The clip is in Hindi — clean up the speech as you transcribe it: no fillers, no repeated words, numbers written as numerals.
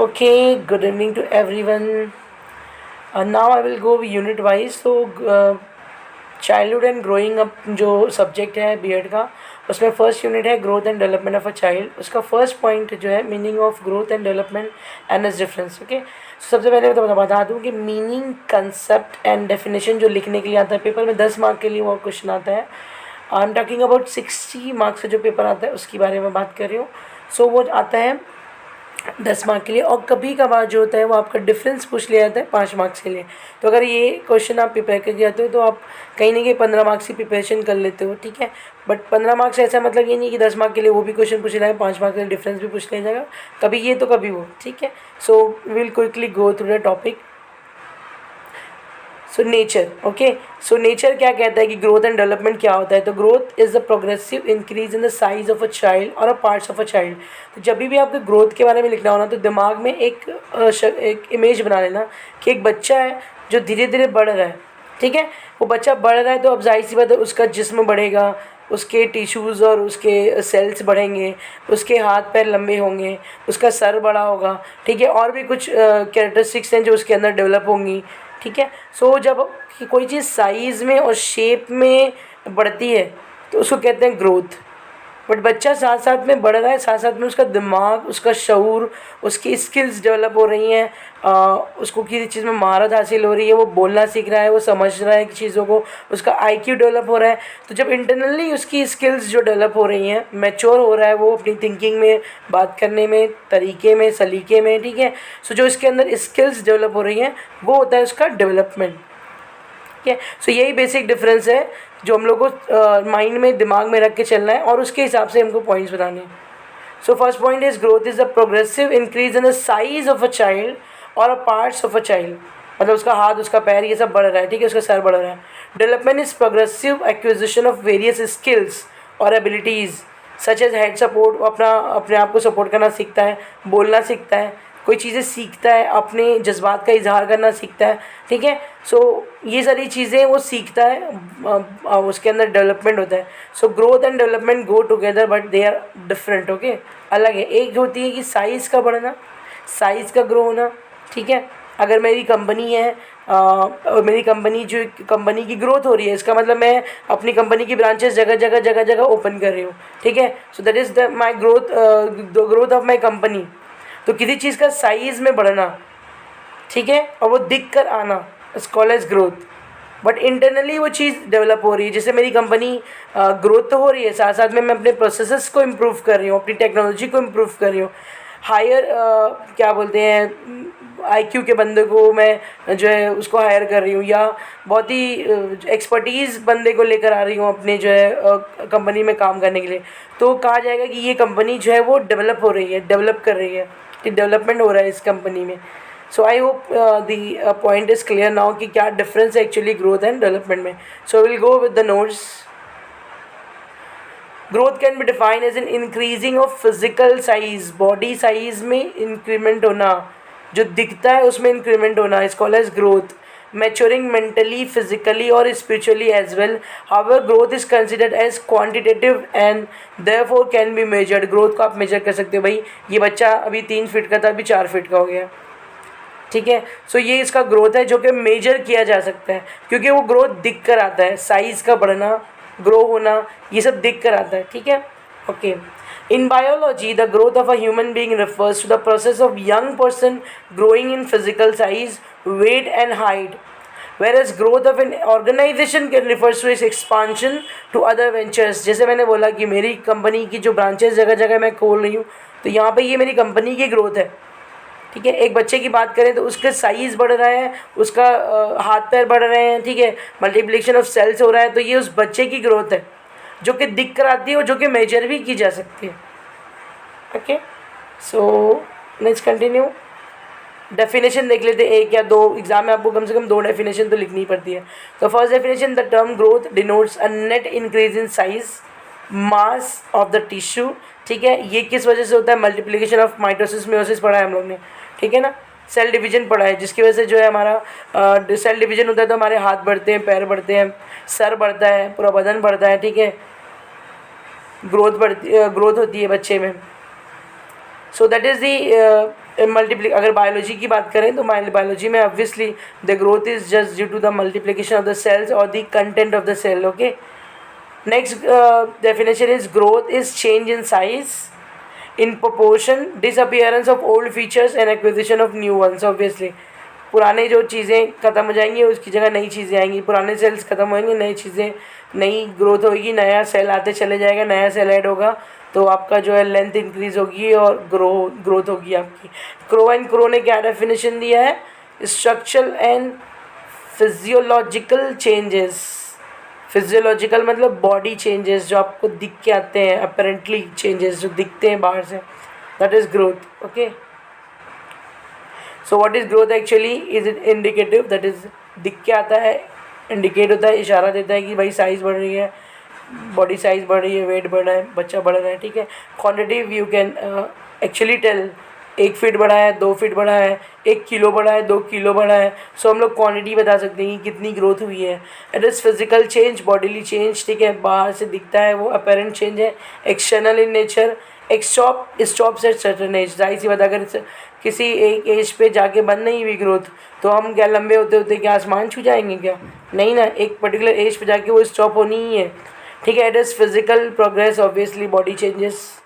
Okay, good evening to everyone. Now I will go unit wise. Childhood and growing up जो सब्जेक्ट है बीएड का, उसमें फर्स्ट यूनिट है growth and development of a child. उसका फर्स्ट पॉइंट जो है meaning of growth and development and is difference. Okay, सबसे पहले तो बता दूं कि मीनिंग, कंसेप्ट एंड डेफिनेशन जो लिखने के लिए आता है पेपर में 10 मार्क के लिए वो क्वेश्चन आता है। I am talking about 60 marks से जो पेपर आता है उसके बारे में बात कर रही हूँ। सो वो आता है 10 मार्क के लिए, और कभी कभार जो होता है वो आपका डिफरेंस पूछ लिया जाता है 5 मार्क्स के लिए। तो अगर ये क्वेश्चन आप प्रिपेयर करके जाते हो तो आप कहीं ना कहीं 15 मार्क्स की प्रिपरेशन कर लेते हो, ठीक है। बट 15 मार्क्स ऐसा मतलब ये नहीं कि 10 मार्क के लिए वो भी क्वेश्चन पूछ लिया जाएगा, 5 मार्क्स के लिए डिफरेंस भी पूछ लिया जाएगा, कभी ये तो कभी वो, ठीक है। So will quickly go through the topic. So nature, okay, so nature क्या कहता है कि ग्रोथ एंड डेवलपमेंट क्या होता है। तो growth is the progressive increase in the size of a child और अ पार्ट्स ऑफ अ चाइल्ड। तो जब भी आपको ग्रोथ के बारे में लिखना हो ना तो दिमाग में एक इमेज बना लेना कि एक बच्चा है जो धीरे धीरे बढ़ रहा है, ठीक है। वो बच्चा बढ़ रहा है तो अब जाहिर सी बात है उसका जिस्म बढ़ेगा, उसके टिश्यूज़ और उसके सेल्स बढ़ेंगे, उसके हाथ पैर लंबे होंगे, उसका सर बड़ा होगा, ठीक है, और भी कुछ कैरेक्टरिस्टिक्स हैं जो उसके अंदर डेवलप होंगी, ठीक है। सो जब कोई चीज़ साइज़ में और शेप में बढ़ती है तो उसको कहते हैं ग्रोथ। बट बच्चा साथ साथ में बढ़ रहा है, साथ साथ में उसका दिमाग, उसका शऊर, उसकी स्किल्स डेवलप हो रही हैं, उसको किसी चीज़ में महारत हासिल हो रही है, वो बोलना सीख रहा है, वो समझ रहा है कि चीज़ों को, उसका आईक्यू डेवलप हो रहा है। तो जब इंटरनली उसकी स्किल्स जो डेवलप हो रही हैं, मैच्योर हो रहा है वो अपनी थिंकिंग में, बात करने में, तरीके में, सलीके में, ठीक है। सो जो इसके अंदर स्किल्स डेवलप हो रही हैं वो होता है उसका डेवलपमेंट, ठीक है। सो यही बेसिक डिफरेंस है जो हम लोग को माइंड में, दिमाग में रख के चलना है और उसके हिसाब से हमको पॉइंट्स बताने हैं। So first point is growth is the progressive increase in the size of a child और अ पार्ट्स ऑफ अ चाइल्ड। मतलब उसका हाथ, उसका पैर, ये सब बढ़ रहा है, ठीक है, उसका सर बढ़ रहा है। Development is progressive acquisition of various skills और abilities such as head support. अपने आप को सपोर्ट करना सीखता है, बोलना सीखता है, कोई चीज़ें सीखता है, अपने जज्बात का इजहार करना सीखता है, ठीक है। सो ये सारी चीज़ें वो सीखता है, उसके अंदर डेवलपमेंट होता है। So growth and development go together but they are different, okay, अलग है। एक होती है कि साइज़ का बढ़ना, साइज़ का ग्रो होना, ठीक है। अगर मेरी कंपनी है और मेरी कंपनी की ग्रोथ हो रही है, इसका मतलब मैं अपनी कंपनी की ब्रांचेस जगह जगह ओपन कर रही हूँ, ठीक है। So that is the my growth, the growth of my company. तो किसी चीज़ का साइज़ में बढ़ना, ठीक है, और वो दिख कर आना, it's called as growth. But internally वो चीज़ डेवलप हो रही है। जैसे मेरी कंपनी ग्रोथ तो हो रही है, साथ साथ में मैं अपने प्रोसेसेस को इम्प्रूव कर रही हूँ, अपनी टेक्नोलॉजी को इम्प्रूव कर रही हूँ। हायर क्या बोलते हैं, आईक्यू के बंदे को मैं जो है उसको हायर कर रही हूँ, या बहुत ही एक्सपर्टीज़ बंदे को लेकर आ रही हूँ अपने जो है कंपनी में काम करने के लिए। तो कहा जाएगा कि ये कंपनी जो है वो डेवलप हो रही है, डेवलप कर रही है, डेवलपमेंट हो रहा है इस कंपनी में। So I hope the point is clear now कि क्या डिफरेंस है एक्चुअली ग्रोथ एंड डेवलपमेंट में। So will go with the notes. Growth can be define as an increasing of physical size, body size में इंक्रीमेंट होना, जो दिखता है उसमें इंक्रीमेंट होना, is called as growth. Maturing mentally, physically और spiritually as well. However growth is considered as quantitative and therefore can be measured. Growth को आप मेजर कर सकते हो, भाई ये बच्चा अभी 3 फीट का था, अभी 4 फीट का हो गया, ठीक है। सो ये इसका ग्रोथ है जो कि मेजर किया जा सकता है, क्योंकि वो ग्रोथ दिख कर आता है, साइज़ का बढ़ना, ग्रो होना, ये सब दिख कर आता है, ठीक है, okay. In biology the growth of a human being refers to the process of young person growing in physical size, weight and height, whereas growth of an organization can refers to its expansion to other ventures। जैसे मैंने बोला कि मेरी कंपनी की जो ब्रांचेस जगह जगह मैं खोल रही हूँ, तो यहाँ पे ये मेरी कंपनी की ग्रोथ है, ठीक है। एक बच्चे की बात करें तो उसके साइज़ बढ़ रहा है, उसका हाथ पैर बढ़ रहे हैं, ठीक है, मल्टीप्लिकेशन ऑफ सेल्स हो रहा है, तो ये उस बच्चे की ग्रोथ है जो कि दिख कर आती है और जो कि मेजर भी की जा सकती है, okay. So next continue. Definition देख लेते हैं, एक या दो, एग्जाम में आपको कम से कम 2 डेफिनेशन तो लिखनी पड़ती है। तो first definition, the term growth denotes a net increase in size, mass of the tissue, ठीक है। ये किस वजह से होता है, मल्टीप्लिकेशन ऑफ माइटोसिस मेयोसिस पढ़ा है हम लोग ने, ठीक है ना, सेल डिवीजन पढ़ा है, जिसकी वजह से जो है हमारा सेल डिवीजन होता है तो हमारे हाथ बढ़ते हैं, पैर बढ़ते हैं, सर बढ़ता है, पूरा बदन बढ़ता है, ठीक है, ग्रोथ होती है बच्चे में। सो दैट इज़ दी अगर बायोलॉजी की बात करें तो बायोलॉजी में obviously the growth is just due to the multiplication of the cells और the content of the cell. Okay, next definition is growth is change in size in proportion, disappearance of old features and acquisition of new ones. Obviously पुराने जो चीज़ें ख़त्म हो जाएंगी उसकी जगह नई चीज़ें आएंगी, पुराने सेल्स ख़त्म होंगे, नई चीज़ें, नई ग्रोथ होगी, नया सेल आते चले जाएगा, नया सेल ऐड होगा, तो आपका जो है लेंथ इंक्रीज़ होगी और ग्रोथ होगी आपकी. क्रो ने क्या डेफिनेशन दिया है? Structural and physiological changes. Physiological मतलब बॉडी चेंजेस जो आपको दिख के आते हैं, अपेरेंटली चेंजेस जो दिखते हैं बाहर से, that is growth. Okay, so what is growth actually? Is it indicative, that is दिख के आता है, इंडिकेट होता है, इशारा देता है कि भाई साइज़ बढ़ रही है, बॉडी साइज़ बढ़ रही है, वेट बढ़ रहा है, बच्चा बढ़ रहा है. ठीक है. Quantitative you can actually tell, 1 feet बढ़ा है, 2 फीट बढ़ा है, 1 किलो बढ़ा है, 2 किलो बढ़ा है. सो हम लोग क्वांटिटी बता सकते हैं कि कितनी ग्रोथ हुई है. It is physical change, bodily change. ठीक है, बाहर से दिखता है वो अपेरेंट चेंज है. एक्सटर्नल इन नेचर, एक स्टॉप्स एट सर्टेन एज. जाहिर सी बात, अगर किसी एक एज पे जाके बंद नहीं हुई ग्रोथ तो हम क्या लंबे होते होते क्या आसमान छू जाएंगे क्या? नहीं ना, एक पर्टिकुलर एज पे जाके वो स्टॉप होनी ही है. ठीक है. It is physical progress, obviously body changes.